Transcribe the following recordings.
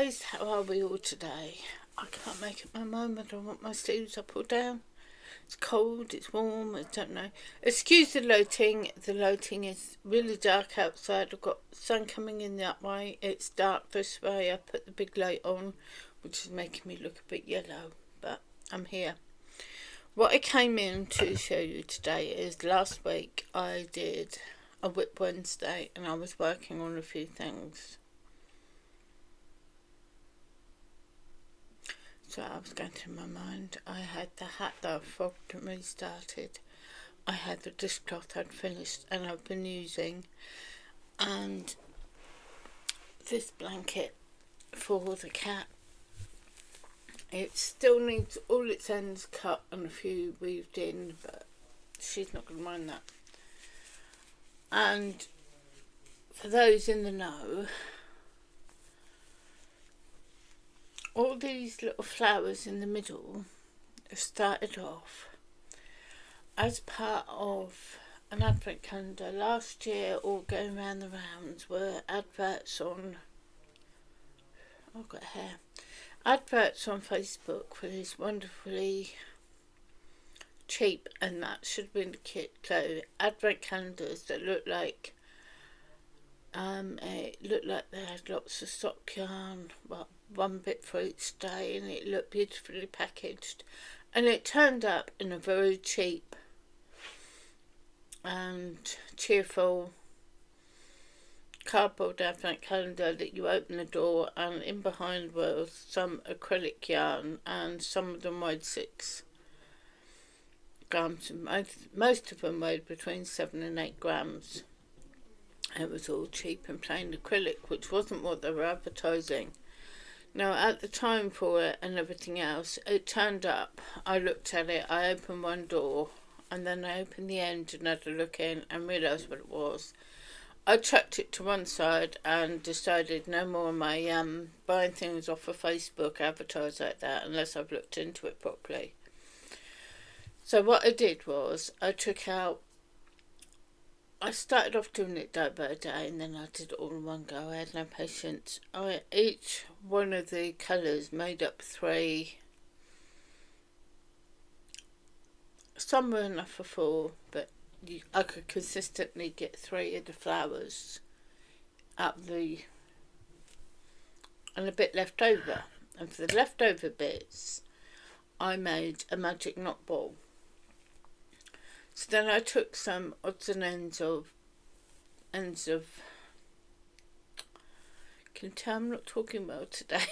guys, how are we all today? I can't make up my mind whether I want my sleeves up or down. It's cold, it's warm, I don't know. Excuse the lighting. The lighting is really dark outside. I've got sun coming in that way. It's dark this way. I put the big light on, which is making me look a bit yellow, but I'm here. What I came in to show you today is last week I did a Whip Wednesday and I was working on a few things. So I was going through my mind. I had the hat that I fogged and restarted. I had the dishcloth I'd finished and I've been using. And this blanket for the cat. It still needs all its ends cut and a few weaved in, but she's not going to mind that. And for those in the know, all these little flowers in the middle started off as part of an advent calendar. Last year, all going around the rounds were adverts on, I've got hair, adverts on Facebook for this wonderfully cheap, and that should have been the kit clo advent calendars that looked like they had lots of stock yarn, well, one bit for each day, and it looked beautifully packaged, and it turned up in a very cheap and cheerful cardboard advent calendar that you open the door and in behind was some acrylic yarn, and some of them weighed 6 grams, and most of them weighed between 7 and 8 grams. It was all cheap and plain acrylic, which wasn't what they were advertising. Now, at the time for it and everything else, it turned up. I looked at it, I opened one door, and then I opened the end and had a look in and realised what it was. I chucked it to one side and decided no more am I buying things off of Facebook advertised like that unless I've looked into it properly. So what I did was I started off doing it day by day, and then I did it all in one go. I had no patience. Each one of the colours made up 3. Some were enough for 4, but I could consistently get 3 of the flowers out of and a bit left over. And for the leftover bits, I made a magic knot ball. So then I took some odds and ends of, can you tell I'm not talking well today?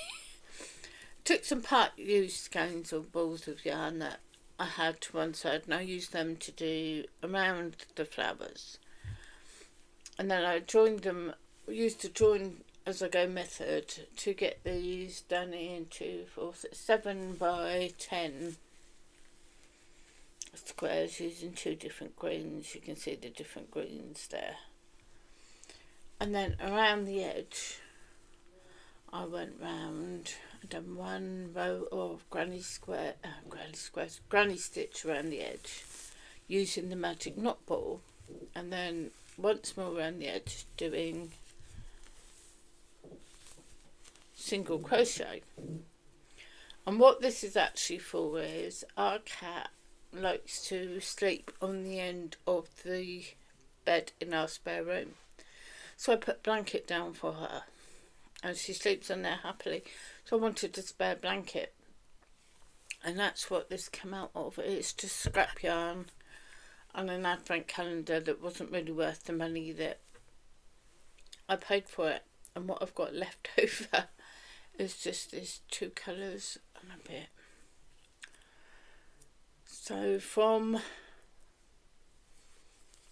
Took some part used skeins or balls of yarn that I had to one side, and I used them to do around the flowers. And then I used the join as I go method to get these done into 7 by 10 squares using 2 different greens. You can see the different greens there. And then around the edge, I went round and done one row of granny stitch around the edge using the magic knot ball, and then once more around the edge doing single crochet. And what this is actually for is our cat likes to sleep on the end of the bed in our spare room, so I put a blanket down for her and she sleeps on there happily. So I wanted a spare blanket, and that's what this came out of. It's just scrap yarn and an advent calendar that wasn't really worth the money that I paid for it, and what I've got left over is just these 2 colours and a bit. So from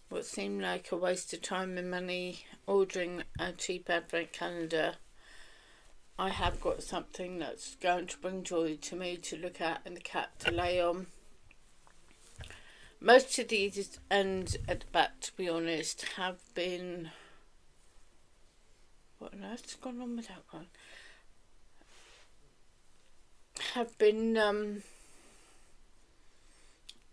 what seemed like a waste of time and money ordering a cheap advent calendar, I have got something that's going to bring joy to me to look at and the cat to lay on. Most of these ends at the back, to be honest, have been... What on earth's gone on with that one? Have been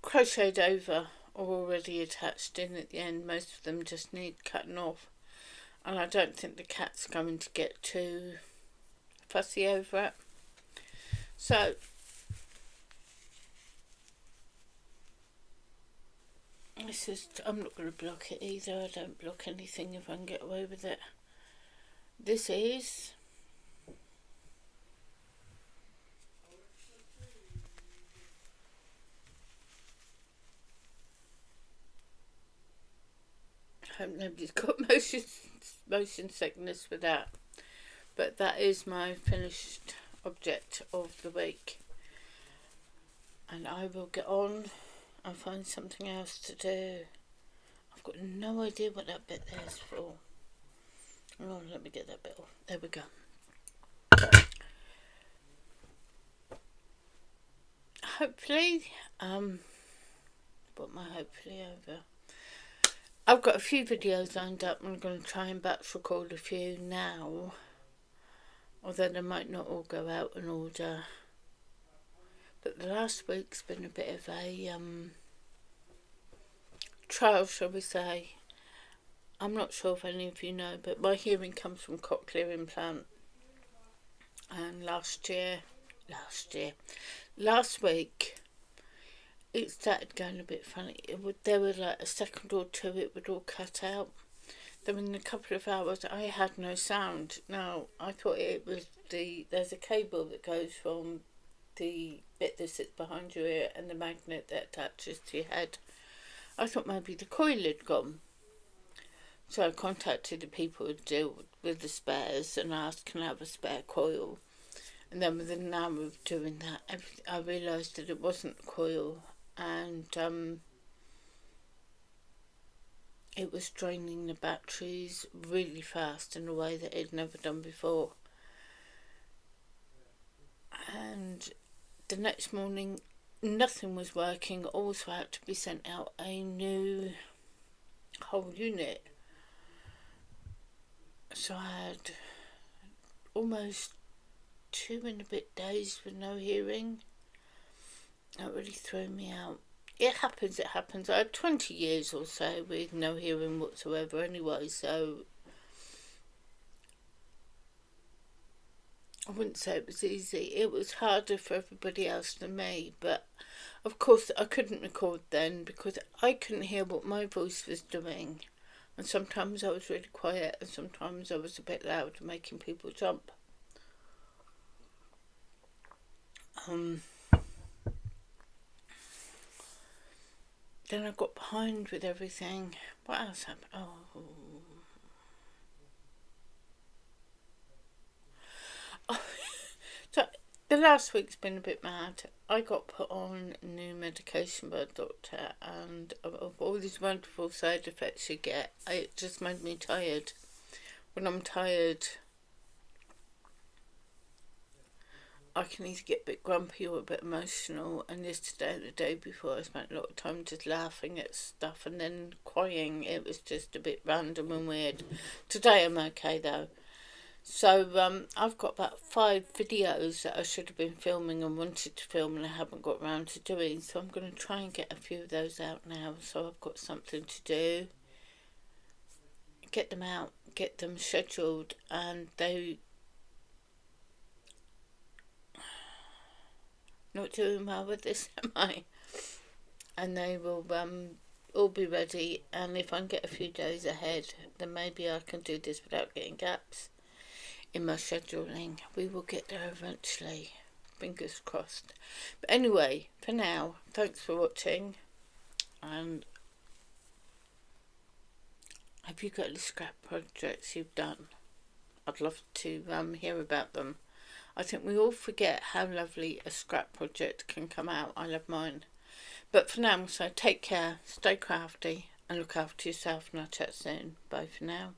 crocheted over or already attached in at the end. Most of them just need cutting off, and I don't think the cat's going to get too fussy over it. So this is, I'm not going to block it either. I don't block anything if I can get away with it. This is I hope nobody's got motion sickness with that. But that is my finished object of the week. And I will get on and find something else to do. I've got no idea what that bit there is for. Oh, let me get that bit off. There we go. Hopefully, put my hopefully over. I've got a few videos lined up. I'm going to try and batch record a few now, although they might not all go out in order. But the last week's been a bit of a trial, shall we say. I'm not sure if any of you know, but my hearing comes from cochlear implant. And last week, it started going a bit funny. There were like a second or two, it would all cut out. Then in a couple of hours, I had no sound. Now, I thought it was there's a cable that goes from the bit that sits behind your ear and the magnet that attaches to your head. I thought maybe the coil had gone. So I contacted the people who deal with the spares and asked, can I have a spare coil? And then within an hour of doing that, I realised that it wasn't the coil, and it was draining the batteries really fast in a way that it had never done before. And the next morning, nothing was working. Also had to be sent out a new whole unit. So I had almost 2 and a bit days with no hearing. That really threw me out. It happens. I had 20 years or so with no hearing whatsoever anyway, so I wouldn't say it was easy. It was harder for everybody else than me, but of course I couldn't record then because I couldn't hear what my voice was doing. And sometimes I was really quiet and sometimes I was a bit loud, making people jump. Then I got behind with everything. What else happened? So the last week's been a bit mad. I got put on new medication by a doctor, and of all these wonderful side effects you get, it just made me tired. When I'm tired, I can either get a bit grumpy or a bit emotional, and yesterday and the day before I spent a lot of time just laughing at stuff and then crying. It was just a bit random and weird. Today I'm okay though. So I've got about 5 videos that I should have been filming and wanted to film and I haven't got around to doing, so I'm going to try and get a few of those out now, so I've got something to do. Get them out, get them scheduled, and they not doing well with this, am I? And they will all be ready, and if I can get a few days ahead, then maybe I can do this without getting gaps in my scheduling. We will get there eventually, fingers crossed. But anyway, for now, thanks for watching, and have you got any scrap projects you've done? I'd love to hear about them. I think we all forget how lovely a scrap project can come out. I love mine. But for now, so take care, stay crafty, and look after yourself, and I'll chat soon. Bye for now.